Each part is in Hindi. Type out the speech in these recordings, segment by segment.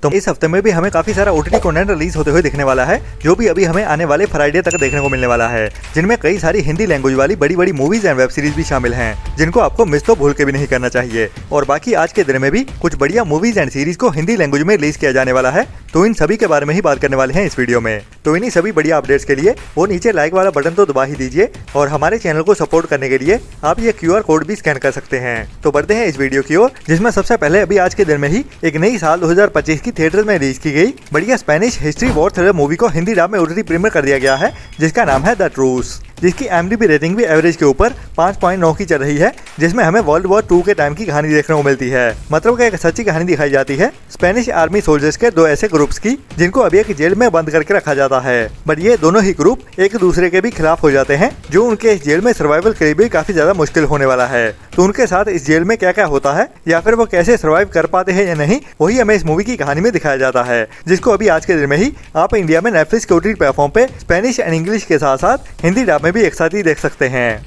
तो इस हफ्ते में भी हमें काफी सारा ओटीटी कंटेंट रिलीज होते हुए दिखने वाला है, जो भी अभी हमें आने वाले फ्राइडे तक देखने को मिलने वाला है, जिनमें कई सारी हिंदी लैंग्वेज वाली बड़ी बड़ी मूवीज एंड वेब सीरीज भी शामिल हैं, जिनको आपको मिस तो भूल के भी नहीं करना चाहिए। और बाकी आज के दिन में भी कुछ बढ़िया मूवीज एंड सीरीज को हिंदी लैंग्वेज में रिलीज किया जाने वाला है, तो इन सभी के बारे में ही बात करने वाले हैं इस वीडियो में। तो इन्हीं सभी बढ़िया अपडेट्स के लिए वो नीचे लाइक वाला बटन तो दबा ही दीजिए, और हमारे चैनल को सपोर्ट करने के लिए आप ये QR कोड भी स्कैन कर सकते हैं। तो बढ़ते हैं इस वीडियो की ओर, जिसमें सबसे पहले अभी आज के दिन में ही एक नई साल 2025 की थिएटर में रिलीज की गई बढ़िया Spanish history war thriller movie को हिंदी डब में ओटीटी प्रीमियर कर दिया गया है, जिसका नाम है द ट्रूस, जिसकी IMDb रेटिंग भी एवरेज के ऊपर 5.9 की चल रही है, जिसमें हमें वर्ल्ड वॉर 2 के टाइम की कहानी देखने को मिलती है। मतलब कि एक सच्ची कहानी दिखाई जाती है स्पेनिश आर्मी सोल्जर्स के दो ऐसे ग्रुप्स की, जिनको अभी एक जेल में बंद करके रखा जाता है, बट ये दोनों ही ग्रुप एक दूसरे के भी खिलाफ हो जाते हैं, जो उनके इस जेल में सर्वाइवल के लिए भी काफी ज्यादा मुश्किल होने वाला है। तो उनके साथ इस जेल में क्या क्या होता है, या फिर वो कैसे सर्वाइव कर पाते हैं या नहीं, वही हमें इस मूवी की कहानी में दिखाया जाता है, जिसको अभी आज के दिन में ही आप इंडिया में नेटफ्लिक्स के ओटीटी प्लेटफॉर्म पे स्पेनिश एंड इंग्लिश के साथ साथ हिंदी डब में भी एक साथ ही देख सकते हैं।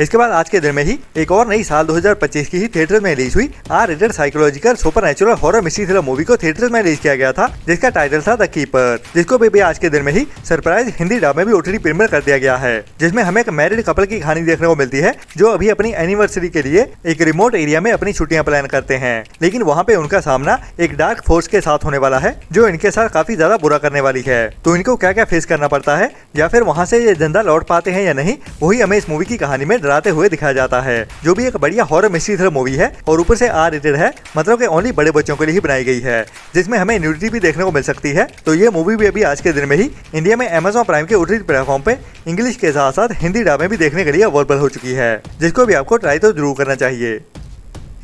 इसके बाद आज के दिन में ही एक और नई साल 2025 की ही थिएटर में रिलीज हुई R rated psychological supernatural horror mystery thriller movie को थिएटर में रिलीज किया गया था, जिसका टाइटल था द कीपर, जिसको भी आज के दिन में ही सरप्राइज हिंदी डब में भी ओटीटी प्रीमियर कर दिया गया है, जिसमें हमें एक मैरिड कपल की कहानी देखने को मिलती है, जो अभी अपनी एनिवर्सरी के लिए एक रिमोट एरिया में अपनी छुट्टियां प्लान करते हैं, लेकिन वहाँ पे उनका सामना एक डार्क फोर्स के साथ होने वाला है, जो इनके साथ काफी ज्यादा बुरा करने वाली है। तो इनको क्या क्या फेस करना पड़ता है, या फिर वहाँ से ये जिंदा लौट पाते हैं या नहीं, वही हमें इस मूवी की कहानी में डराते हुए दिखाया जाता है, जो भी एक बढ़िया हॉरर मिस्ट्री थ्रिलर मूवी है, और ऊपर से R-रेटेड है, मतलब कि ओनली बड़े बच्चों के लिए ही बनाई गई है, जिसमें हमें न्यूडिटी भी देखने को मिल सकती है। तो ये मूवी भी अभी आज के दिन में ही इंडिया में Amazon प्राइम के ओटीटी प्लेटफॉर्म पे इंग्लिश के साथ साथ हिंदी डब में भी देखने के लिए अवेलेबल हो चुकी है, जिसको भी आपको ट्राई तो जरूर करना चाहिए।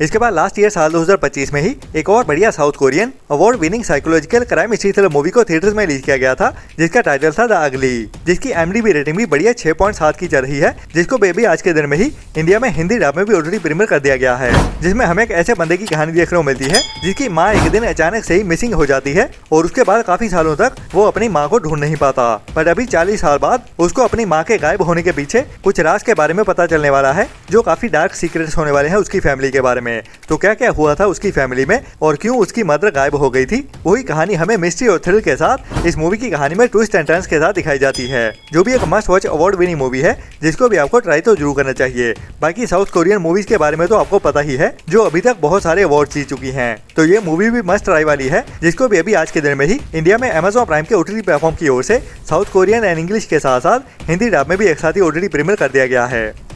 इसके बाद लास्ट ईयर साल 2025 में ही एक और बढ़िया south Korean award winning psychological crime mystery thriller movie को थिएटर्स में रिलीज किया गया था, जिसका टाइटल था द अगली, जिसकी IMDb रेटिंग भी बढ़िया 6.7 की चल रही है, जिसको बेबी आज के दिन में ही इंडिया में हिंदी डब में भी ओटीटी प्रीमियर कर दिया गया है, जिसमें हमें एक ऐसे बंदे की कहानी देखने को मिलती है, जिसकी माँ एक दिन अचानक से ही मिसिंग हो जाती है, और उसके बाद काफी सालों तक वो अपनी माँ को ढूंढ नहीं पाता, पर अभी 40 साल बाद उसको अपनी माँ के गायब होने के पीछे कुछ राज के बारे में पता चलने वाला है, जो काफी डार्क सीक्रेट्स होने वाले हैं उसकी फैमिली के बारे में। तो क्या क्या हुआ था उसकी फैमिली में, और क्यों उसकी मदर गायब हो गई थी, वही कहानी हमें मिस्ट्री और थ्रिल के साथ इस मूवी की कहानी में ट्विस्ट एंड टर्न्स के साथ दिखाई जाती है, जो भी एक must watch award winning movie है, जिसको भी आपको ट्राई तो जरूर करना चाहिए। बाकी साउथ कोरियन मूवीज के बारे में तो आपको पता ही है, जो अभी तक बहुत सारे अवार्ड जीत चुकी हैं, तो ये मूवी भी मस्ट ट्राई वाली है, जिसको भी अभी आज के दिन में ही इंडिया में Amazon प्राइम के ओटीटी प्लेटफॉर्म की ओर से साउथ कोरियन एंड इंग्लिश के साथ साथ हिंदी डब में भी एक साथ ही ओटीटी प्रीमियर कर दिया गया है।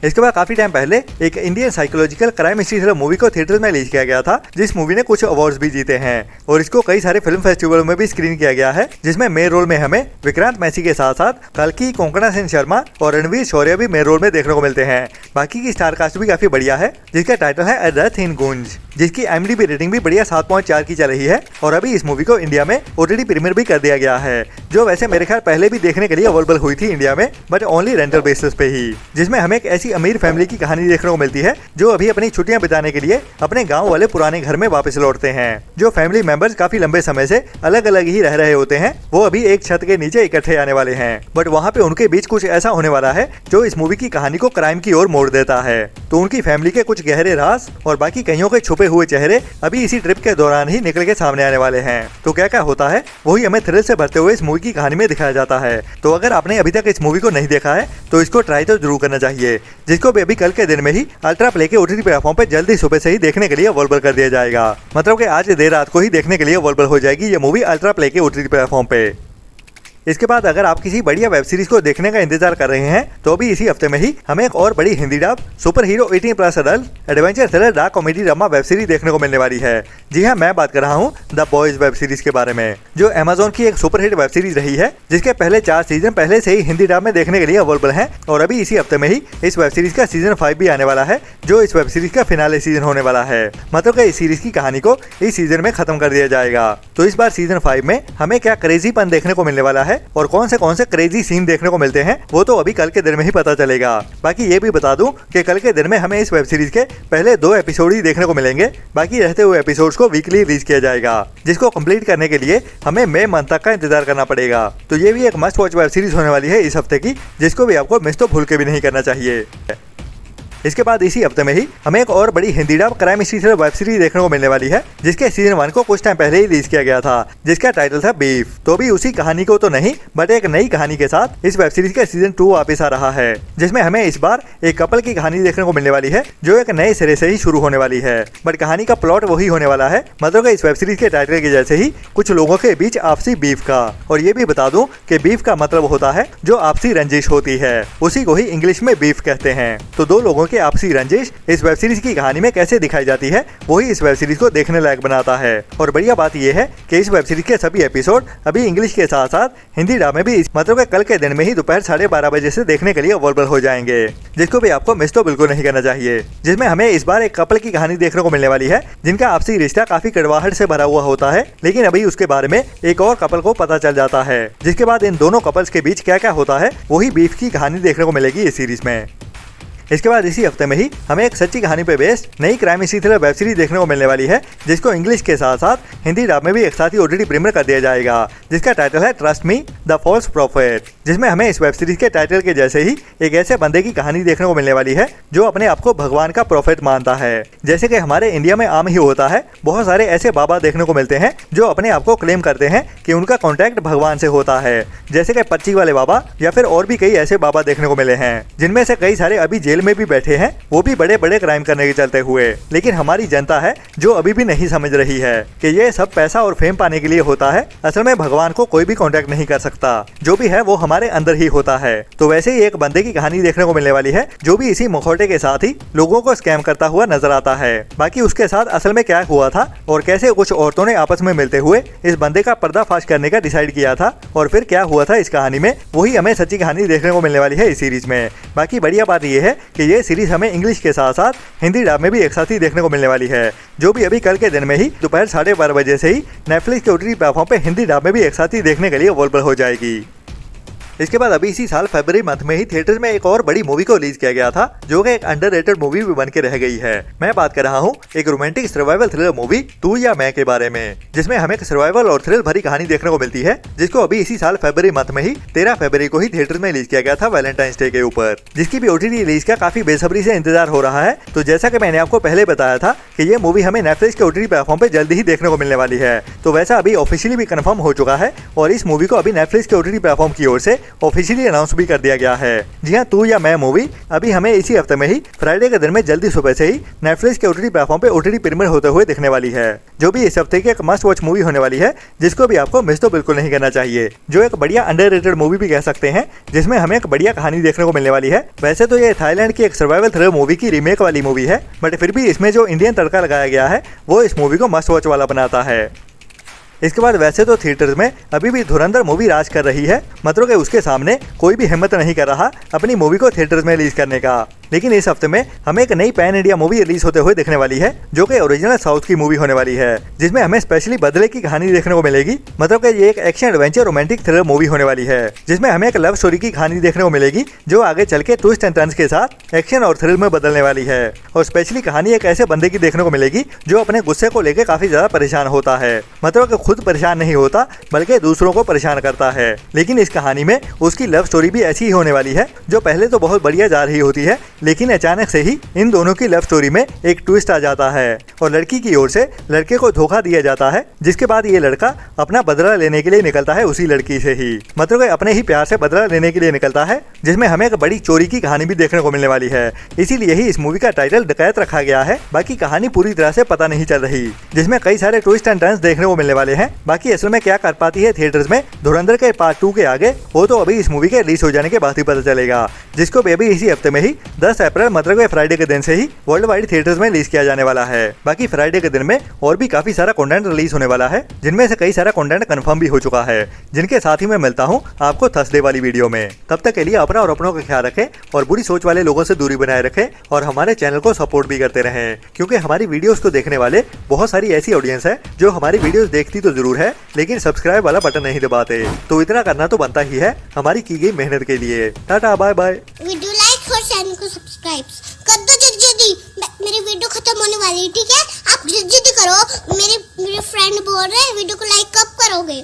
इसके बाद काफी टाइम पहले एक Indian psychological crime mystery thriller movie को थिएटर में रिलीज किया गया था, जिस मूवी ने कुछ अवार्ड्स भी जीते हैं, और इसको कई सारे फिल्म फेस्टिवलों में भी स्क्रीन किया गया है, जिसमें मेन रोल में हमें विक्रांत मैसी के साथ साथ कल्कि, कोंकणा सेन शर्मा और रणवीर शौर्य भी मेन रोल में देखने को मिलते हैं। बाकी की स्टार कास्ट भी काफी बढ़िया है, जिसका टाइटल है अ डेथ इन गुंज, जिसकी IMDb रेटिंग भी बढ़िया 7.4 की चल रही है, और अभी इस मूवी को इंडिया में ओटीटी प्रीमियर भी कर दिया गया है, जो वैसे मेरे ख्याल पहले भी देखने के लिए अवेलेबल हुई थी इंडिया में, बट ओनली रेंटल बेसिस पे ही, जिसमें हमें एक ऐसी अमीर फैमिली की कहानी देखने को मिलती है, जो अभी अपनी छुट्टियां बिताने के लिए अपने गांव वाले पुराने घर में वापस लौटते हैं। जो फैमिली मेंबर्स काफी लंबे समय से अलग अलग ही रह रहे होते हैं, वो अभी एक छत के नीचे इकट्ठे आने वाले हैं, बट वहाँ पे उनके बीच कुछ ऐसा होने वाला है, जो इस मूवी की कहानी को क्राइम की ओर मोड़ देता है। तो उनकी फैमिली के कुछ गहरे राज और बाकी कईयों के छुपे हुए चेहरे अभी इसी ट्रिप के दौरान ही निकल के सामने आने वाले हैं। तो क्या क्या होता है, वही हमें थ्रिल से भरते हुए इस मूवी की कहानी में दिखाया जाता है। तो अगर आपने अभी तक इस मूवी को नहीं देखा है, तो इसको ट्राई तो जरूर करना चाहिए, जिसको भी अभी कल के दिन में ही अल्ट्रा प्ले के ओटीटी प्लेटफॉर्म पे जल्दी सुबह से ही देखने के लिए अवेलेबल कर दिया जाएगा। मतलब कि आज देर रात को ही देखने के लिए अवेलेबल हो जाएगी ये मूवी अल्ट्रा प्ले के ओटीटी प्लेटफॉर्म पे। इसके बाद अगर आप किसी बढ़िया वेब सीरीज को देखने का इंतजार कर रहे हैं, तो अभी इसी हफ्ते में ही हमें एक और बड़ी Hindi dub super hero 18+ adult adventure thriller dark comedy drama web series देखने को मिलने वाली है। जी हाँ, मैं बात कर रहा हूँ द बॉयज वेब सीरीज के बारे में, जो Amazon की एक सुपर हिट वेब सीरीज रही है, जिसके पहले 4 सीजन पहले से ही हिंदी डब में देखने के लिए अवेलेबल है, और अभी इसी हफ्ते में ही इस वेब सीरीज का सीजन 5 भी आने वाला है, जो इस वेब सीरीज का फिनाले सीजन होने वाला है। मतलब कि इस सीरीज की कहानी को इस सीजन में खत्म कर दिया जाएगा। तो इस बार सीजन 5 में हमें क्या क्रेजीपन देखने को मिलने वाला है, और कौन से क्रेजी सीन देखने को मिलते हैं, वो तो अभी कल के दिन में ही पता चलेगा। बाकी ये भी बता दूं कि कल के दिन में हमें इस वेब सीरीज के पहले 2 एपिसोड ही देखने को मिलेंगे, बाकी रहते हुए एपिसोड्स को वीकली रिलीज किया जाएगा, जिसको कंप्लीट करने के लिए हमें मई मंथ तक का इंतजार करना पड़ेगा। तो ये भी एक मस्ट वॉच वेब सीरीज होने वाली है इस हफ्ते की, जिसको भी आपको मिस तो भूल के भी नहीं करना चाहिए। इसके बाद इसी हफ्ते में ही हमें एक और बड़ी Hindi dub crime history thriller web series देखने को मिलने वाली है, जिसके सीजन 1 को कुछ टाइम पहले ही रिलीज किया गया था, जिसका टाइटल था बीफ। तो भी उसी कहानी को तो नहीं बट एक नई कहानी के साथ इस वेब सीरीज का सीजन 2 वापस आ रहा है, जिसमें हमें इस बार एक कपल की कहानी देखने को मिलने वाली है जो एक नए सिरे से ही शुरू होने वाली है। बट कहानी का प्लॉट वही होने वाला है, मतलब इस वेब सीरीज के टाइटल के जैसे ही कुछ लोगों के बीच आपसी बीफ का। और ये भी बता दूं कि बीफ का मतलब होता है जो आपसी रंजिश होती है, उसी को ही इंग्लिश में बीफ कहते हैं। तो दो लोगों की आपसी रंजिश इस वेब सीरीज की कहानी में कैसे दिखाई जाती है वही इस वेब सीरीज को देखने लायक बनाता है। और बढ़िया बात यह है कि इस वेब सीरीज के सभी एपिसोड अभी इंग्लिश के साथ साथ हिंदी डब में भी मतलब कल के दिन में ही दोपहर 12:30 बजे से देखने के लिए अवेलेबल हो जाएंगे, जिसको भी आपको मिस तो बिल्कुल नहीं करना चाहिए। जिसमें हमें इस बार एक कपल की कहानी देखने को मिलने वाली है जिनका आपसी रिश्ता काफी कड़वाहट से भरा हुआ होता है, लेकिन अभी उसके बारे में एक और कपल को पता चल जाता है, जिसके बाद इन दोनों कपल्स के बीच क्या क्या होता है वही बीफ की कहानी देखने को मिलेगी इस सीरीज में। इसके बाद इसी हफ्ते में ही हमें एक सच्ची कहानी पे बेस्ड नई crime history thriller web series देखने को मिलने वाली है, जिसको इंग्लिश के साथ साथ हिंदी डब में भी एक साथ ही ओटीटी प्रीमियर कर दिया जाएगा, जिसका टाइटल है trust me the false prophet. जिसमें हमें इस वेब सीरीज के टाइटल के जैसे ही एक ऐसे बंदे की कहानी देखने को मिलने वाली है जो अपने आप को भगवान का प्रॉफिट मानता है। जैसे कि हमारे इंडिया में आम ही होता है, बहुत सारे ऐसे बाबा देखने को मिलते हैं जो अपने आप को क्लेम करते हैं कि उनका कॉन्टैक्ट भगवान से होता है, जैसे कि पच्ची वाले बाबा या फिर और भी कई ऐसे बाबा देखने को मिले हैं, जिनमें से कई सारे अभी जेल में भी बैठे हैं, वो भी बड़े बड़े क्राइम करने के चलते हुए। लेकिन हमारी जनता है जो अभी भी नहीं समझ रही है कि ये सब पैसा और फेम पाने के लिए होता है। असल में भगवान को कोई भी कांटेक्ट नहीं कर सकता, जो भी है वो हमारे अंदर ही होता है। तो वैसे ही एक बंदे की कहानी देखने को मिलने वाली है जो भी इसी मुखौटे के साथ ही लोगों को स्कैम करता हुआ नजर आता है। बाकी उसके साथ असल में क्या हुआ था और कैसे कुछ औरतों ने आपस में मिलते हुए इस बंदे का पर्दाफाश करने का डिसाइड किया था और फिर क्या हुआ था इस कहानी में, वही हमें सच्ची कहानी देखने को मिलने वाली है इस सीरीज में। बाकी बढ़िया बात यह है कि ये सीरीज हमें इंग्लिश के साथ साथ हिंदी डब में भी एक साथ ही देखने को मिलने वाली है, जो भी अभी कल के दिन में ही दोपहर 12:30 बजे से ही नेटफ्लिक्स के ओटीटी प्लेटफॉर्म पे हिंदी डब में भी एक साथ ही देखने के लिए अवेलेबल हो जाएगी। इसके बाद अभी इसी साल फरवरी मंथ में ही थिएटर में एक और बड़ी मूवी को रिलीज किया गया था, जो कि एक अंडररेटेड मूवी भी बन के रह गई है। मैं बात कर रहा हूँ एक रोमांटिक सर्वाइवल थ्रिलर मूवी तू या मैं के बारे में, जिसमें हमें एक सर्वाइवल और थ्रिल भरी कहानी देखने को मिलती है, जिसको अभी इसी साल फरवरी मंथ में ही 13 फरवरी को ही थिएटर में रिलीज किया गया था वैलेंटाइंस डे के ऊपर, जिसकी भी ओटीटी रिलीज का काफी बेसब्री से इंतजार हो रहा है। तो जैसा कि मैंने आपको पहले बताया था कि ये मूवी हमें नेटफ्लिक्स के ओटीटी प्लेटफॉर्म पे जल्दी ही देखने को मिलने वाली है, तो वैसा अभी ऑफिशियली भी कंफर्म हो चुका है और इस मूवी को अभी नेटफ्लिक्स के ओटीटी प्लेटफॉर्म की ओर से ऑफिशियली भी कर दिया गया है। जी हाँ, तू या मैं मूवी अभी हमें इसी हफ्ते में ही फ्राइडे के दिन में जल्दी सुबह से ही नेटफ्लिक्स के ओटीटी प्लेटफॉर्म पे ओटीटी प्रीमियर होते हुए दिखने वाली है, जो भी इस हफ्ते की एक मस्ट वॉच मूवी होने वाली है, जिसको भी आपको मिस तो बिल्कुल नहीं करना चाहिए। जो एक बढ़िया अंडररेटेड मूवी भी कह सकते हैं, जिसमें हमें एक बढ़िया कहानी देखने को मिलने वाली है। वैसे तो ये थाईलैंड की एक सर्वाइवल थ्रिलर मूवी की रीमेक वाली मूवी है, बट फिर भी इसमें जो इंडियन तड़का लगाया गया है वो इस मूवी को मस्ट वॉच वाला बनाता है। इसके बाद वैसे तो थिएटर्स में अभी भी धुरंधर मूवी राज कर रही है, मतलब कि उसके सामने कोई भी हिम्मत नहीं कर रहा अपनी मूवी को थिएटर्स में रिलीज करने का। लेकिन इस हफ्ते में हमें एक नई पैन इंडिया मूवी रिलीज होते हुए देखने वाली है, जो कि ओरिजिनल साउथ की मूवी होने वाली है, जिसमें हमें स्पेशली बदले की कहानी देखने को मिलेगी। मतलब कि ये एक action adventure romantic thriller movie होने वाली है, जिसमें हमें एक लव स्टोरी की कहानी देखने को मिलेगी, जो आगे चल के ट्विस्ट एंड टर्न्स के साथ एक्शन और थ्रिल में बदलने वाली है। और स्पेशली कहानी एक ऐसे बंदे की देखने को मिलेगी जो अपने गुस्से को लेकर काफी ज्यादा परेशान होता है, मतलब कि खुद परेशान नहीं होता बल्कि दूसरों को परेशान करता है। लेकिन इस कहानी में उसकी लव स्टोरी भी ऐसी ही होने वाली है, जो पहले तो बहुत बढ़िया जा रही होती है, लेकिन अचानक से ही इन दोनों की लव स्टोरी में एक ट्विस्ट आ जाता है और लड़की की ओर से लड़के को धोखा दिया जाता है, जिसके बाद ये लड़का अपना बदला लेने के लिए निकलता है उसी लड़की से ही, मतलब कि अपने ही प्यार से बदला लेने के लिए निकलता है, जिसमें हमें एक बड़ी चोरी की कहानी भी देखने को मिलने वाली है। इसीलिए ही इस मूवी का टाइटल डकैत रखा गया है। बाकी कहानी पूरी तरह से पता नहीं चल रही, जिसमें कई सारे ट्विस्ट एंड टर्न्स देखने को मिलने वाले हैं। बाकी असल में क्या कर पाती है थिएटर्स में धुरंधर के पार्ट 2 के आगे, वो तो अभी इस मूवी के रिलीज हो जाने के बाद ही पता चलेगा, जिसको अभी इसी हफ्ते में ही 10 अप्रैल मतलब फ्राइडे के दिन से ही वर्ल्ड वाइड थिएटर्स में रिलीज किया जाने वाला है। बाकी फ्राइडे के दिन में और भी काफी सारा कंटेंट रिलीज होने वाला है, जिनमें से कई सारा कंटेंट कंफर्म भी हो चुका है, जिनके साथ ही मैं मिलता हूँ आपको थर्सडे वाली वीडियो में। तब तक के लिए अपना और अपनों का ख्याल रखें और बुरी सोच वाले लोगों से दूरी बनाए रखें और हमारे चैनल को सपोर्ट भी करते रहें, क्योंकि हमारी वीडियोस को देखने वाले बहुत सारी ऐसी ऑडियंस है जो हमारी वीडियोस देखती तो जरूर है, लेकिन सब्सक्राइब वाला बटन नहीं दबाते। तो इतना करना तो बनता ही है हमारी की गई मेहनत के लिए। Ta-ta bye bye. Video like और चैनल को सब्सक्राइब कर दो जल्दी। मेरी वीडियो खत्म होने वाली है, ठीक है? आप जल्दी करो। मेरे फ्रेंड बोल रहे हैं वीडियो को लाइक कब करोगे?